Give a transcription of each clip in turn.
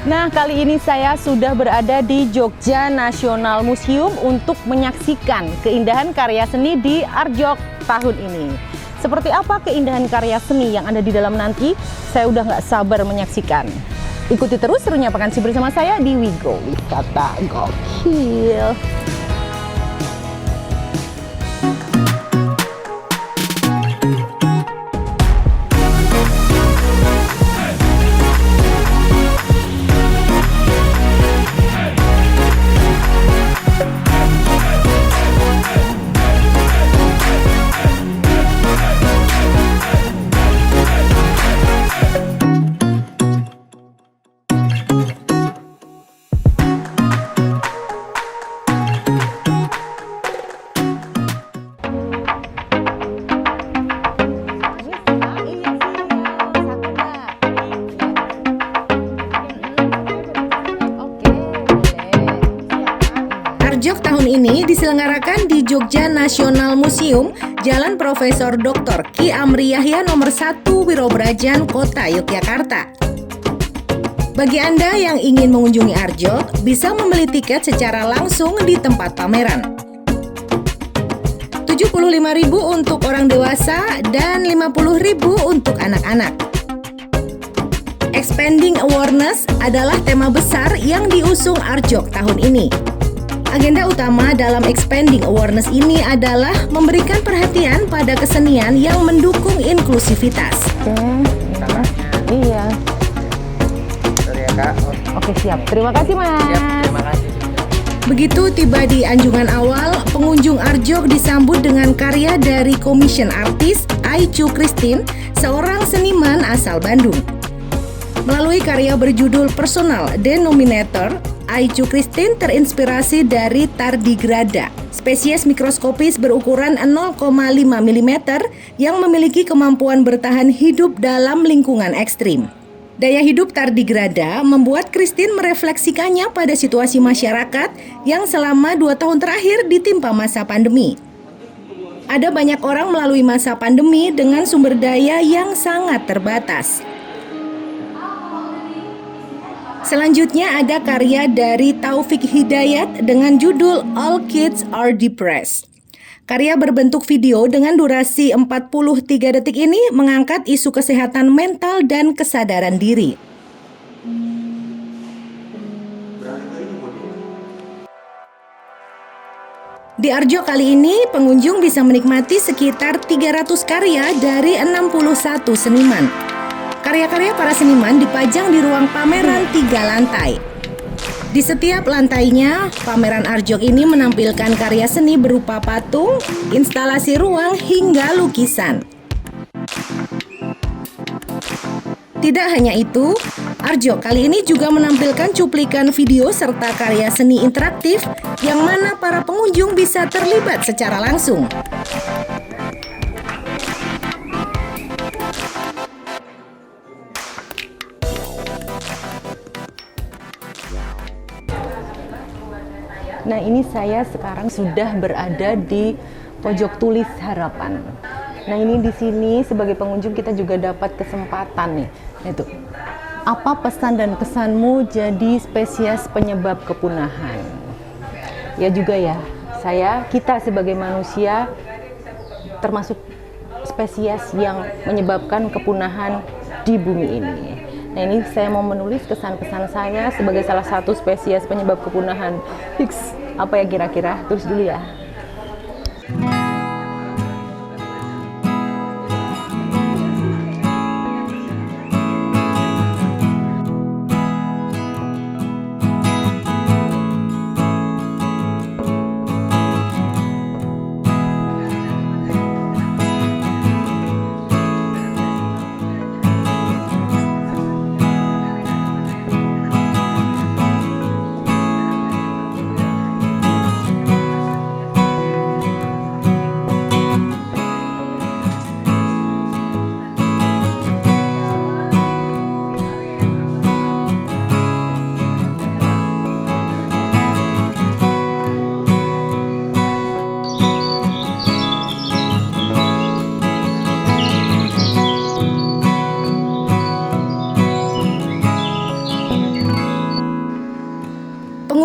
Nah, kali ini saya sudah berada di Jogja National Museum untuk menyaksikan keindahan karya seni di Arjok tahun ini. Seperti apa keindahan karya seni yang ada di dalam nanti? Saya udah nggak sabar menyaksikan. Ikuti terus serunya Pekan Si bersama saya di Wigo Wisata Gokil. Arjok tahun ini diselenggarakan di Jogja National Museum, Jalan Profesor Dr. Ki Amri Yahya nomor 1 Wirobrajan, Kota Yogyakarta. Bagi Anda yang ingin mengunjungi Arjok, bisa membeli tiket secara langsung di tempat pameran. Rp75.000 untuk orang dewasa dan Rp50.000 untuk anak-anak. Expanding Awareness adalah tema besar yang diusung Arjok tahun ini. Agenda utama dalam Expanding Awareness ini adalah memberikan perhatian pada kesenian yang mendukung inklusivitas. Iya. Sorry ya Kak. Oke, siap. Terima kasih, Mas. Siap, terima kasih. Begitu tiba di anjungan awal, pengunjung Arjok disambut dengan karya dari commission artis Aicu Christine, seorang seniman asal Bandung. Melalui karya berjudul Personal Denominator, Aicu Christine terinspirasi dari tardigrada, spesies mikroskopis berukuran 0,5 mm yang memiliki kemampuan bertahan hidup dalam lingkungan ekstrim. Daya hidup tardigrada membuat Christine merefleksikannya pada situasi masyarakat yang selama 2 tahun terakhir ditimpa masa pandemi. Ada banyak orang melalui masa pandemi dengan sumber daya yang sangat terbatas. Selanjutnya ada karya dari Taufik Hidayat dengan judul All Kids Are Depressed. Karya berbentuk video dengan durasi 43 detik ini mengangkat isu kesehatan mental dan kesadaran diri. Di Arjok kali ini, pengunjung bisa menikmati sekitar 300 karya dari 61 seniman. Karya-karya para seniman dipajang di ruang pameran 3 lantai. Di setiap lantainya, pameran Arjok ini menampilkan karya seni berupa patung, instalasi ruang, hingga lukisan. Tidak hanya itu, Arjok kali ini juga menampilkan cuplikan video serta karya seni interaktif yang mana para pengunjung bisa terlibat secara langsung. Nah, ini saya sekarang sudah berada di pojok tulis harapan. Nah, ini di sini sebagai pengunjung kita juga dapat kesempatan nih. Itu. Apa pesan dan kesanmu jadi spesies penyebab kepunahan? Ya juga ya, kita sebagai manusia termasuk spesies yang menyebabkan kepunahan di bumi ini. Nah, ini saya mau menulis kesan-kesan saya sebagai salah satu spesies penyebab kepunahan. Apa ya kira-kira? Tulis dulu ya.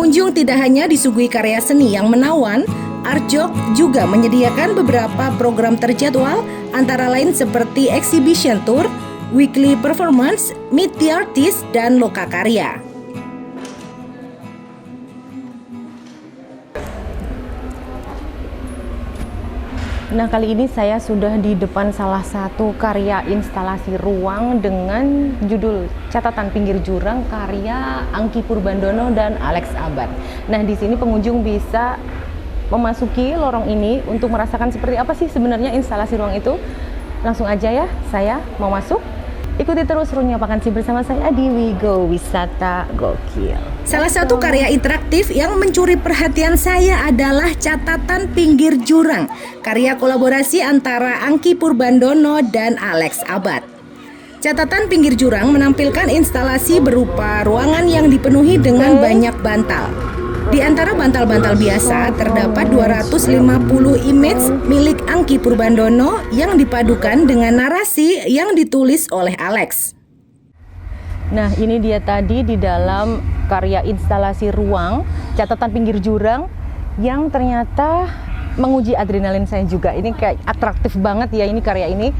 Pengunjung tidak hanya disuguhi karya seni yang menawan, Art Jog juga menyediakan beberapa program terjadwal antara lain seperti exhibition tour, weekly performance, meet the artist, dan lokakarya. Nah, kali ini saya sudah di depan salah satu karya instalasi ruang dengan judul Catatan Pinggir Jurang karya Angky Purbandono dan Alex Abad. Nah, di sini pengunjung bisa memasuki lorong ini untuk merasakan seperti apa sih sebenarnya instalasi ruang itu. Langsung aja ya, saya mau masuk. Ikuti terus Runyam Vakansi bersama saya di WeGo Wisata Gokil. Salah satu karya interaktif yang mencuri perhatian saya adalah Catatan Pinggir Jurang, karya kolaborasi antara Angky Purbandono dan Alex Abad. Catatan Pinggir Jurang menampilkan instalasi berupa ruangan yang dipenuhi dengan banyak bantal. Di antara bantal-bantal biasa terdapat 250 image milik Angky Purbandono yang dipadukan dengan narasi yang ditulis oleh Alex. Nah, ini dia tadi di dalam karya instalasi ruang Catatan Pinggir Jurang yang ternyata menguji adrenalin saya juga. Ini kayak atraktif banget ya ini karya ini.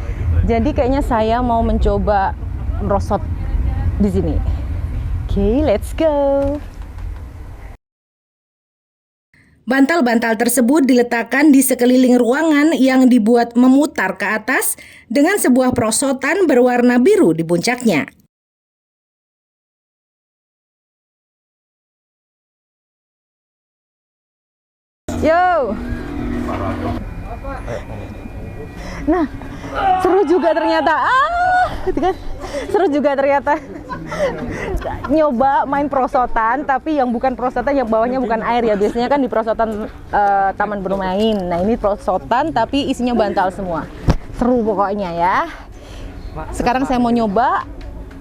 Jadi kayaknya saya mau mencoba merosot di sini. Oke, let's go. Bantal-bantal tersebut diletakkan di sekeliling ruangan yang dibuat memutar ke atas dengan sebuah perosotan berwarna biru di puncaknya. Yo. Nah, seru juga ternyata. Gitu kan? Seru juga ternyata. Nyoba main perosotan, tapi yang bukan perosotan, yang bawahnya bukan air ya. Biasanya kan di perosotan taman bermain. Nah, ini perosotan tapi isinya bantal semua. Seru pokoknya ya. Sekarang saya mau nyoba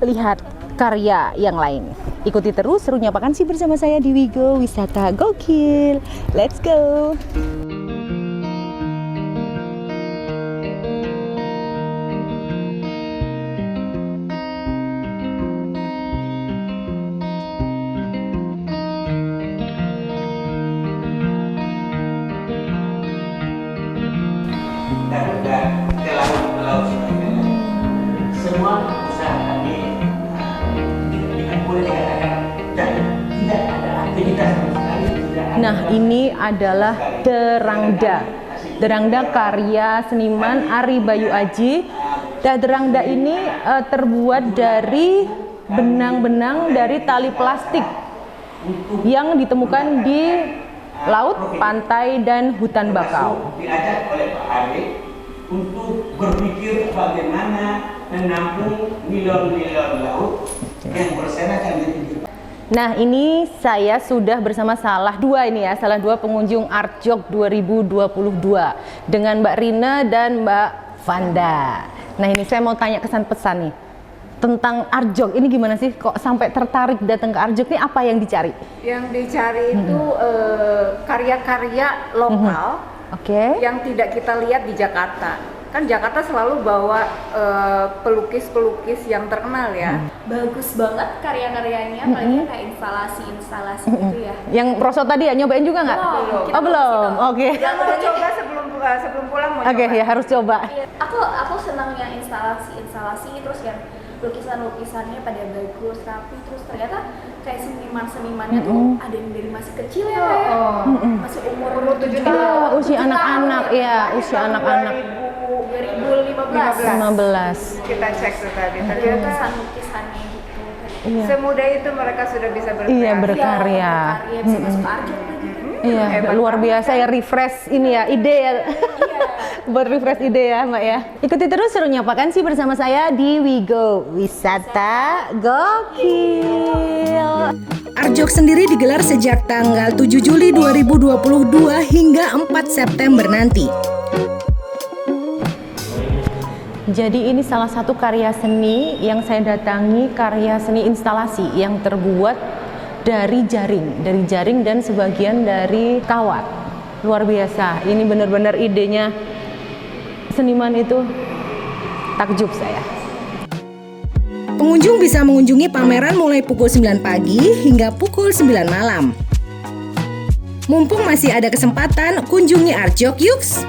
lihat karya yang lain. Ikuti terus Runyam Vakansi bersama saya di WeGo Wisata Gokil. Let's go. Semua usaha kami tidak boleh dikatakan tidak ada aktivitas sama sekali. Nah, ini adalah Derangda. Derangda karya seniman Ari Bayu Aji. Dan Derangda ini terbuat dari benang-benang dari tali plastik yang ditemukan di laut, pantai, dan hutan bakau. Diajak oleh Pak Ari untuk berpikir bagaimana menampung nilon-nilon laut yang berserakan di pinggir. Nah, ini saya sudah bersama salah dua pengunjung Art Jog 2022 dengan Mbak Rina dan Mbak Vanda. Nah, ini saya mau tanya kesan pesan nih tentang Art Jog ini gimana sih kok sampai tertarik datang ke Art Jog ini, apa yang dicari? Yang dicari itu karya-karya lokal yang tidak kita lihat di Jakarta. Kan Jakarta selalu bawa pelukis-pelukis yang terkenal ya. Bagus banget karya-karyanya, apalagi kayak instalasi-instalasi gitu ya. Yang prosot tadi ya, nyobain juga nggak? Belum. Oh, belum. Oke. Yang mau coba sebelum pulang mau Oke, coba. ya harus coba. Aku senang yang instalasi terus yang lukisan-lukisannya pada bagus, rapi, terus ternyata kayak seniman-senimannya tuh ada yang dari masih kecil ya, masih umur 7 tahun. Usia anak-anak, ya, usia anak-anak. 2015. Kita cek tuh tadi. Ternyata Lukisan-lukisannya gitu. Iya. semudah itu mereka sudah bisa berkreasi. Iya, berkarya. Bisa masuk Art Jog lagi kan. Iya, luar biasa ya, refresh ini ya, ide ya. Buat refresh ide ya, Mbak ya. Ikuti terus Runyam Vakansi bersama saya di WeGo Wisata Gokil. Art Jog sendiri digelar sejak tanggal 7 Juli 2022 hingga 4 September nanti. Jadi ini salah satu karya seni yang saya datangi, karya seni instalasi yang terbuat dari jaring dan sebagian dari kawat. Luar biasa, ini benar-benar idenya seniman itu takjub saya. Pengunjung bisa mengunjungi pameran mulai pukul 9 pagi hingga pukul 9 malam. Mumpung masih ada kesempatan, kunjungi Arjok yuks!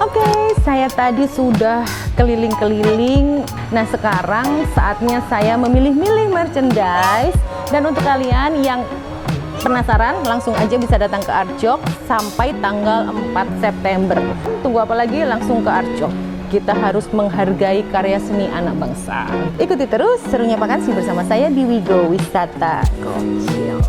Oke, saya tadi sudah keliling-keliling. Nah, sekarang saatnya saya memilih-milih merchandise. Dan untuk kalian yang penasaran, langsung aja bisa datang ke Arjok sampai tanggal 4 September. Tunggu apa lagi? Langsung ke Arjok. Kita harus menghargai karya seni anak bangsa. Ikuti terus serunya Vakansi bersama saya di Wigo Wisata Gokil.